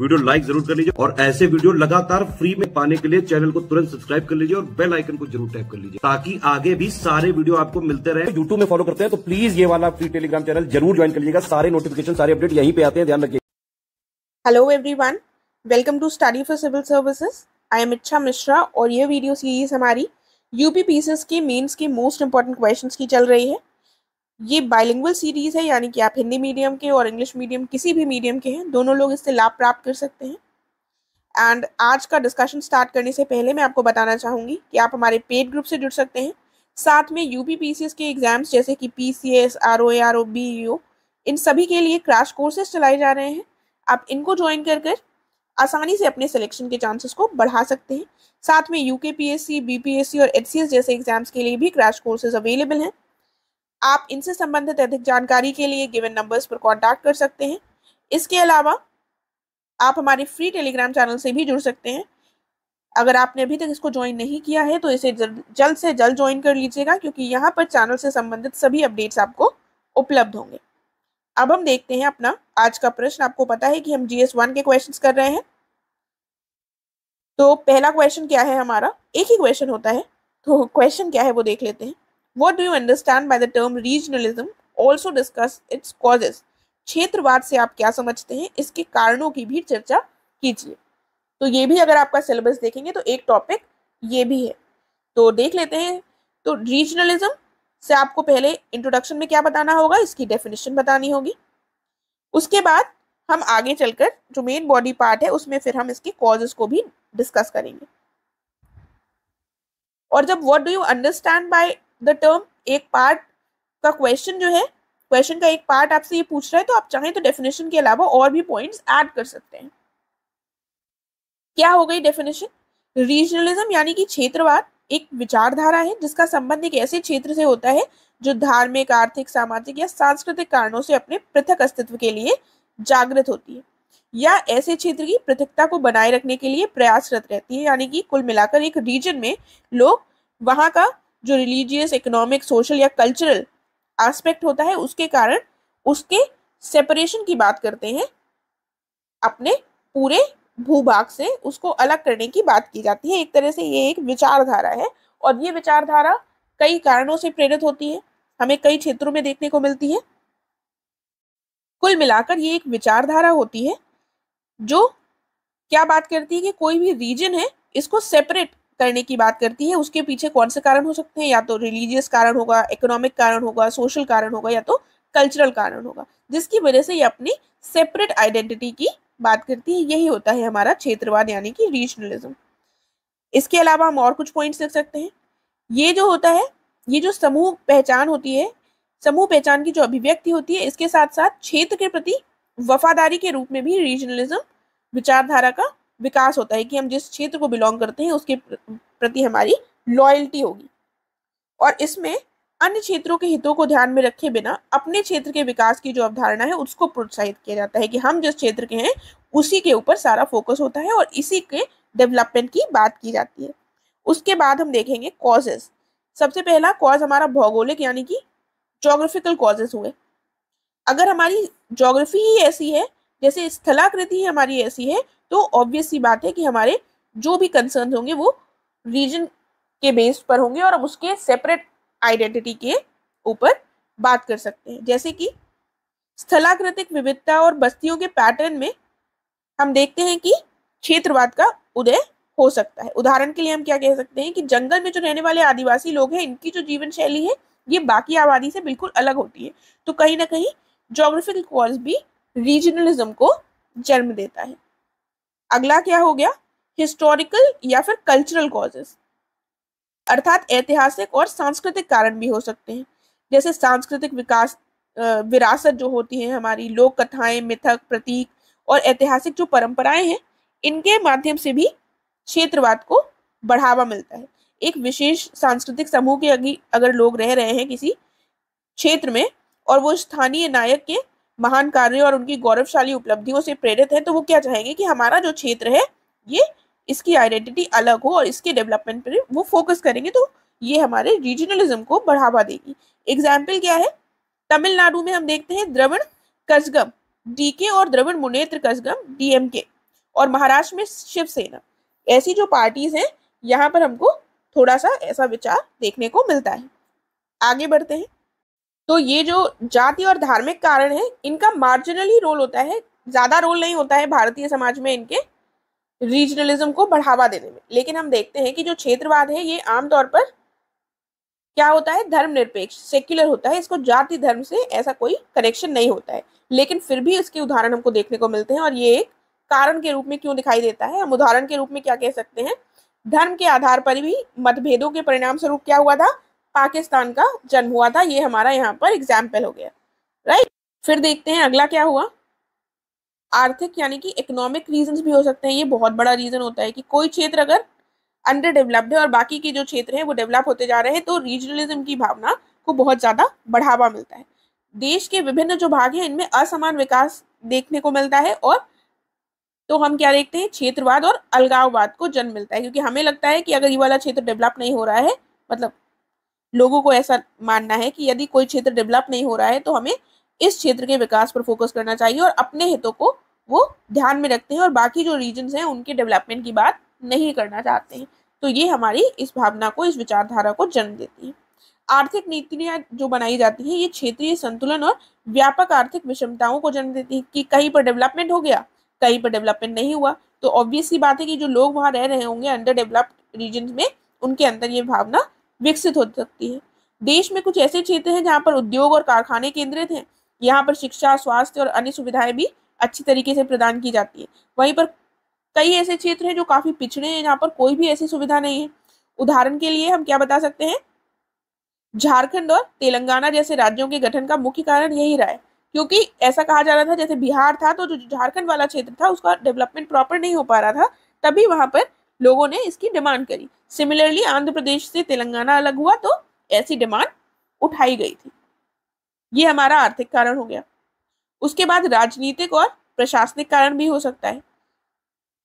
Video like जरूर कर लीजिए और ऐसे वीडियो लगातार फ्री में पाने के लिए चैनल को तुरंत सब्सक्राइब कर लीजिए और बेल आइकन को जरूर टैप कर लीजिए ताकि आगे भी सारे वीडियो आपको मिलते रहे। यूट्यूब में फॉलो करते हैं तो प्लीज ये वाला फ्री टेलीग्राम चैनल जरूर ज्वाइन कर लीजिएगा। सारे नोटिफिकेशन, सारे अपडेट यहीं पे आते हैं, ध्यान रखिए। Hello everyone, welcome to study for civil services. I am Ichchha Mishra और ये वीडियो सीरीज हमारी यूपी पीसीएस के मेंस के मोस्ट इंपॉर्टेंट क्वेश्चंस की चल रही है। ये बाइलिंगुअल सीरीज है, यानी कि आप हिंदी मीडियम के और इंग्लिश मीडियम किसी भी मीडियम के हैं, दोनों लोग इससे लाभ प्राप्त कर सकते हैं। एंड आज का डिस्कशन स्टार्ट करने से पहले मैं आपको बताना चाहूँगी कि आप हमारे पेड ग्रुप से जुड़ सकते हैं। साथ में यूपी पीसीएस के एग्जाम्स जैसे कि पीसीएस, आरओए, आरओ, बीईओ, इन सभी के लिए क्रैश कोर्सेज चलाए जा रहे हैं। आप इनको ज्वाइन कर आसानी से अपने सिलेक्शन के चांसेस को बढ़ा सकते हैं। साथ में यूकेपीएससी, बीपीएससी और एचसीएस जैसे एग्जाम्स के लिए भी क्रैश कोर्सेज अवेलेबल हैं। आप इनसे संबंधित अधिक जानकारी के लिए गिवन नंबर्स पर कॉन्टैक्ट कर सकते हैं। इसके अलावा आप हमारे फ्री टेलीग्राम चैनल से भी जुड़ सकते हैं। अगर आपने अभी तक इसको ज्वाइन नहीं किया है तो इसे जल्द से जल्द ज्वाइन कर लीजिएगा, क्योंकि यहाँ पर चैनल से संबंधित सभी अपडेट्स आपको उपलब्ध होंगे। अब हम देखते हैं अपना आज का प्रश्न। आपको पता है कि हम GS 1 के क्वेश्चंस कर रहे हैं। तो पहला क्वेश्चन क्या है हमारा, एक ही क्वेश्चन होता है, तो क्वेश्चन क्या है वो देख लेते हैं। What do you understand by the term regionalism? Also discuss its causes. क्षेत्रवाद से आप क्या समझते हैं, इसके कारणों की भी चर्चा कीजिए। तो ये भी अगर आपका सिलेबस देखेंगे तो एक टॉपिक ये भी है, तो देख लेते हैं। तो रीजनलिज्म से आपको पहले इंट्रोडक्शन में क्या बताना होगा, इसकी डेफिनेशन बतानी होगी। उसके बाद हम आगे चलकर जो मेन बॉडी पार्ट है उसमें फिर हम इसके कॉजेस को भी डिस्कस करेंगे। और जब what do you understand by the term एक पार्ट का क्वेश्चन जो है, क्वेश्चन का एक पार्ट आपसे ये पूछ रहा है, तो आप चाहें तो डेफिनेशन के अलावा और भी पॉइंट्स ऐड कर सकते हैं। क्या हो गई डेफिनेशन? रीजनलिज्म यानी कि क्षेत्रवाद एक विचारधारा है जिसका संबंध एक ऐसे क्षेत्र से होता है जो धार्मिक, आर्थिक, सामाजिक या सांस्कृतिक कारणों से अपने पृथक अस्तित्व के लिए जागृत होती है या ऐसे क्षेत्र की पृथकता को बनाए रखने के लिए प्रयासरत रहती है। यानी कि कुल मिलाकर एक रीजन में लोग वहां का जो रिलीजियस, इकोनॉमिक, सोशल या कल्चरल एस्पेक्ट होता है उसके कारण उसके सेपरेशन की बात करते हैं। अपने पूरे भूभाग से उसको अलग करने की बात की जाती है। एक तरह से ये एक विचारधारा है और ये विचारधारा कई कारणों से प्रेरित होती है, हमें कई क्षेत्रों में देखने को मिलती है। कुल मिलाकर ये एक विचारधारा होती है जो क्या बात करती है कि कोई भी रीजन है इसको सेपरेट करने की बात करती है। उसके पीछे कौन से कारण हो सकते हैं, या तो रिलीजियस कारण होगा, इकोनॉमिक कारण होगा, सोशल कारण होगा या तो कल्चरल कारण होगा, जिसकी वजह से ये अपनी सेपरेट आइडेंटिटी की बात करती है। यही होता है हमारा क्षेत्रवाद यानी कि रीजनलिज्म। इसके अलावा हम और कुछ पॉइंट्स लिख सकते हैं। ये जो होता है, ये जो समूह पहचान होती है, समूह पहचान की जो अभिव्यक्ति होती है, इसके साथ साथ क्षेत्र के प्रति वफादारी के रूप में भी रीजनलिज्म विचारधारा का विकास होता है कि हम जिस क्षेत्र को बिलोंग करते हैं उसके प्रति हमारी लॉयल्टी होगी। और इसमें अन्य क्षेत्रों के हितों को ध्यान में रखे बिना अपने क्षेत्र के विकास की जो अवधारणा है उसको प्रोत्साहित किया जाता है कि हम जिस क्षेत्र के हैं उसी के ऊपर सारा फोकस होता है और इसी के डेवलपमेंट की बात की जाती है। उसके बाद हम देखेंगे कॉजेस। सबसे पहला कॉज हमारा भौगोलिक यानी कि ज्योग्राफिकल कॉजेस हुए। अगर हमारी ज्योग्राफी ही ऐसी है, जैसे स्थलाकृति ही हमारी ऐसी है, तो ऑब्वियस सी बात है कि हमारे जो भी कंसर्न होंगे वो रीजन के बेस पर होंगे और हम उसके सेपरेट आइडेंटिटी के ऊपर बात कर सकते हैं। जैसे कि स्थलाकृतिक विविधता और बस्तियों के पैटर्न में हम देखते हैं कि क्षेत्रवाद का उदय हो सकता है। उदाहरण के लिए हम क्या कह सकते हैं कि जंगल में जो रहने वाले आदिवासी लोग हैं, इनकी जो जीवन शैली है ये बाकी आबादी से बिल्कुल अलग होती है। तो कहीं ना कहीं ज्योग्राफिकल कॉज भी रीजनलिज्म को जन्म देता है। अगला क्या हो गया, हिस्टोरिकल या फिर कल्चरल कॉजेस, अर्थात ऐतिहासिक और सांस्कृतिक कारण भी हो सकते हैं। जैसे सांस्कृतिक विकास, विरासत जो होती है हमारी, लोक कथाएं, मिथक, प्रतीक और ऐतिहासिक जो परंपराएं हैं, इनके माध्यम से भी क्षेत्रवाद को बढ़ावा मिलता है। एक विशेष सांस्कृतिक समूह के अगर लोग रह रहे हैं किसी क्षेत्र में और वो स्थानीय नायक के महान कार्यों और उनकी गौरवशाली उपलब्धियों से प्रेरित है, तो वो क्या चाहेंगे कि हमारा जो क्षेत्र है ये इसकी आइडेंटिटी अलग हो और इसके डेवलपमेंट पर वो फोकस करेंगे, तो ये हमारे रीजनलिज्म को बढ़ावा देगी। एग्जाम्पल क्या है, तमिलनाडु में हम देखते हैं द्रविड़ कजगम डीके और द्रविड़ मुनेत्र कजगम डीएमके। और महाराष्ट्र में शिवसेना। ऐसी जो पार्टीज हैं यहाँ पर हमको थोड़ा सा ऐसा विचार देखने को मिलता है। आगे बढ़ते हैं। तो ये जो जाति और धार्मिक कारण है इनका मार्जिनली रोल होता है, ज्यादा रोल नहीं होता है भारतीय समाज में इनके रीजनलिज्म को बढ़ावा देने में। लेकिन हम देखते हैं कि जो क्षेत्रवाद है ये आमतौर पर क्या होता है, धर्मनिरपेक्ष सेक्युलर होता है, इसको जाति धर्म से ऐसा कोई कनेक्शन नहीं होता है। लेकिन फिर भी इसके उदाहरण हमको देखने को मिलते हैं और ये एक कारण के रूप में क्यों दिखाई देता है। हम उदाहरण के रूप में क्या कह सकते हैं, धर्म के आधार पर भी मतभेदों के परिणाम स्वरूप क्या हुआ था, पाकिस्तान का जन्म हुआ था। ये हमारा यहाँ पर एग्जाम्पल हो गया, राइट। फिर देखते हैं अगला क्या हुआ, आर्थिक यानी कि इकोनॉमिक रीजंस भी हो सकते हैं। ये बहुत बड़ा रीजन होता है कि कोई क्षेत्र अगर अंडर डेवलप्ड है और बाकी के जो क्षेत्र हैं वो डेवलप होते जा रहे हैं तो रीजनलिज्म की भावना को बहुत ज्यादा बढ़ावा मिलता है। देश के विभिन्न जो भाग हैं इनमें असमान विकास देखने को मिलता है और तो हम क्या देखते हैं, क्षेत्रवाद और अलगाववाद को जन्म मिलता है। क्योंकि हमें लगता है कि अगर ये वाला क्षेत्र डेवलप नहीं हो रहा है, मतलब लोगों को ऐसा मानना है कि यदि कोई क्षेत्र डेवलप नहीं हो रहा है तो हमें इस क्षेत्र के विकास पर फोकस करना चाहिए और अपने हितों को वो ध्यान में रखते हैं और बाकी जो रीजन्स हैं उनके डेवलपमेंट की बात नहीं करना चाहते हैं। तो ये हमारी इस भावना को, इस विचारधारा को जन्म देती है। आर्थिक नीतियां जो बनाई जाती हैं ये क्षेत्रीय संतुलन और व्यापक आर्थिक विषमताओं को जन्म देती है कि कहीं पर डेवलपमेंट हो गया, कहीं पर डेवलपमेंट नहीं हुआ। तो ऑब्वियस सी बात है कि जो लोग वहां रह रहे होंगे अंडर डेवलप्ड रीजन में, उनके अंदर ये भावना विकसित हो सकती है। देश में कुछ ऐसे क्षेत्र हैं जहाँ पर उद्योग और कारखाने केंद्रित हैं, यहाँ पर शिक्षा, स्वास्थ्य और अन्य सुविधाएं भी अच्छी तरीके से प्रदान की जाती है। वहीं पर कई ऐसे क्षेत्र हैं जो काफी पिछड़े हैं, जहाँ पर कोई भी ऐसी सुविधा नहीं है। उदाहरण के लिए हम क्या बता सकते हैं, झारखंड और तेलंगाना जैसे राज्यों के गठन का मुख्य कारण यही रहा है। क्योंकि ऐसा कहा जा रहा था जैसे बिहार था तो जो झारखंड वाला क्षेत्र था उसका डेवलपमेंट प्रॉपर नहीं हो पा रहा था, तभी वहां पर लोगों ने इसकी डिमांड करी। सिमिलरली आंध्र प्रदेश से तेलंगाना अलग हुआ तो ऐसी डिमांड उठाई गई थी। ये हमारा आर्थिक कारण हो गया। उसके बाद राजनीतिक और प्रशासनिक कारण भी हो सकता है।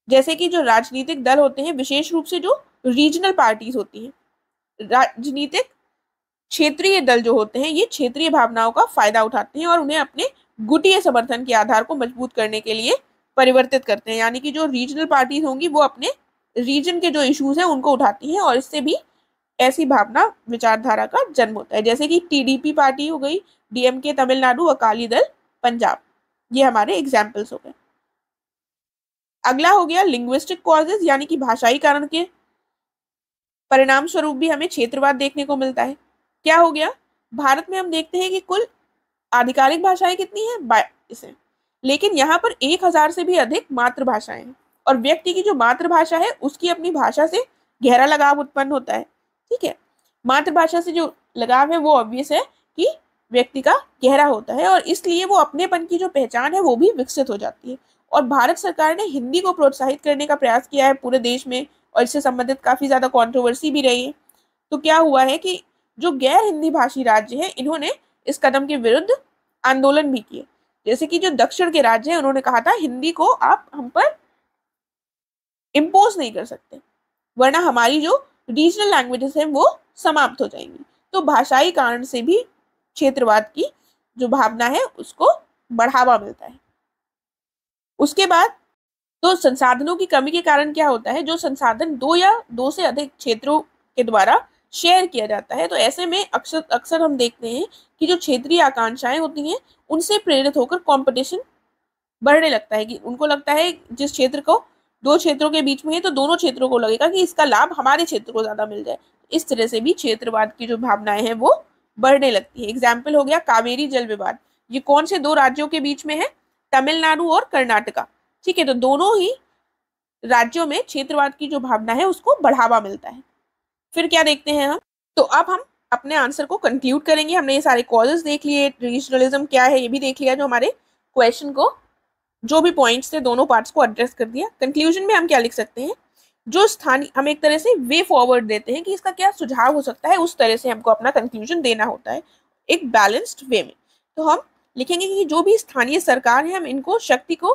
जैसे कि जो राजनीतिक दल होते हैं, विशेष रूप से जो रीजनल पार्टीज होती हैं, राजनीतिक क्षेत्रीय दल जो होते हैं, ये क्षेत्रीय भावनाओं का फायदा उठाते हैं और उन्हें अपने गुटीय समर्थन के आधार को मजबूत करने के लिए परिवर्तित करते हैं। यानी कि जो रीजनल पार्टीज होंगी वो अपने रीजन के जो इश्यूज हैं उनको उठाती हैं और इससे भी ऐसी भावना, विचारधारा का जन्म होता है। जैसे कि टीडीपी पार्टी हो गई, डीएमके तमिलनाडु, अकाली दल पंजाब, ये हमारे एग्जाम्पल्स हो गए। अगला हो गया लिंग्विस्टिक कॉजेज, यानी कि भाषाई कारण के परिणाम स्वरूप भी हमें क्षेत्रवाद देखने को मिलता है। क्या हो गया, भारत में हम देखते हैं कि कुल आधिकारिक भाषाएं कितनी हैं, 22 हैं, लेकिन यहाँ पर 1000 से भी अधिक मातृभाषाएं हैं और व्यक्ति की जो मातृभाषा है उसकी अपनी भाषा से गहरा लगाव उत्पन्न होता है। ठीक है, मातृभाषा से जो लगाव है वो ऑब्वियस है कि व्यक्ति का गहरा होता है और इसलिए वो अपनेपन की जो पहचान है वो भी विकसित हो जाती है। और भारत सरकार ने हिंदी को प्रोत्साहित करने का प्रयास किया है पूरे देश में और इससे संबंधित काफी ज्यादा कंट्रोवर्सी भी रही है। तो क्या हुआ है कि जो गैर हिंदी भाषी राज्य हैं इन्होंने इस कदम के विरुद्ध आंदोलन भी किए। जैसे कि जो दक्षिण के राज्य हैं उन्होंने कहा था हिंदी को आप हम पर इम्पोज नहीं कर सकते, वरना हमारी जो रीजनल लैंग्वेजेस हैं वो समाप्त हो जाएंगी। तो भाषाई कारण से भी क्षेत्रवाद की जो भावना है उसको बढ़ावा मिलता है। उसके बाद तो संसाधनों की कमी के कारण क्या होता है, जो संसाधन 2 या 2 से अधिक क्षेत्रों के द्वारा शेयर किया जाता है, तो ऐसे में अक्सर हम देखते हैं कि जो क्षेत्रीय आकांक्षाएं होती हैं उनसे प्रेरित होकर कंपटीशन बढ़ने लगता है। कि उनको लगता है जिस क्षेत्र को 2 क्षेत्रों के बीच में है तो दोनों क्षेत्रों को लगेगा कि इसका लाभ हमारे क्षेत्र को ज्यादा मिल जाए। इस तरह से भी क्षेत्रवाद की जो भावनाएं हैं वो बढ़ने लगती है। एग्जाम्पल हो गया कावेरी जल विवाद। ये कौन से 2 राज्यों के बीच में है, तमिलनाडु और कर्नाटका। ठीक है, तो दोनों ही राज्यों में क्षेत्रवाद की जो भावना है उसको बढ़ावा मिलता है। फिर क्या देखते हैं हम, तो अब हम अपने आंसर को कंक्लूड करेंगे। हमने ये सारे कॉजेस देख लिए, रीजनलिज्म क्या है ये भी देख लिया, जो हमारे क्वेश्चन को जो भी पॉइंट्स थे दोनों पार्ट्स को एड्रेस कर दिया। कंक्लूजन में हम क्या लिख सकते हैं, जो स्थानीय हम एक तरह से वे फॉरवर्ड देते हैं कि इसका क्या सुझाव हो सकता है, उस तरह से हमको अपना कंक्लूजन देना होता है एक बैलेंस्ड वे में। तो हम लिखेंगे कि जो भी स्थानीय सरकार है हम इनको शक्ति को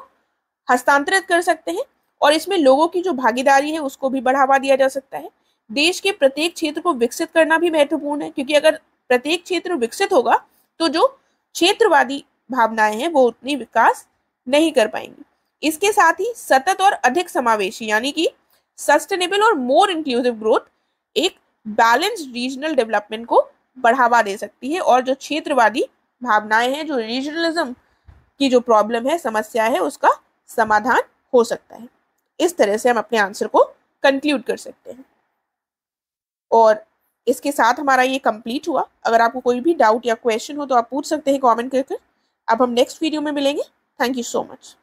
हस्तांतरित कर सकते हैं और इसमें लोगों की जो भागीदारी है उसको भी बढ़ावा दिया जा सकता है। देश के प्रत्येक क्षेत्र को विकसित करना भी महत्वपूर्ण है, क्योंकि अगर प्रत्येक क्षेत्र विकसित होगा तो जो क्षेत्रवादी भावनाएं हैं वो उतनी विकास नहीं कर पाएंगी। इसके साथ ही सतत और अधिक समावेशी यानी कि सस्टेनेबल और मोर इंक्लूसिव ग्रोथ एक बैलेंस्ड रीजनल डेवलपमेंट को बढ़ावा दे सकती है और जो क्षेत्रवादी भावनाएं हैं, जो रीजनलिज्म की जो प्रॉब्लम है, समस्या है, उसका समाधान हो सकता है। इस तरह से हम अपने आंसर को कंक्लूड कर सकते हैं। और इसके साथ हमारा ये कंप्लीट हुआ। अगर आपको कोई भी डाउट या क्वेश्चन हो तो आप पूछ सकते हैं कमेंट करके। अब हम नेक्स्ट वीडियो में मिलेंगे। Thank you so much.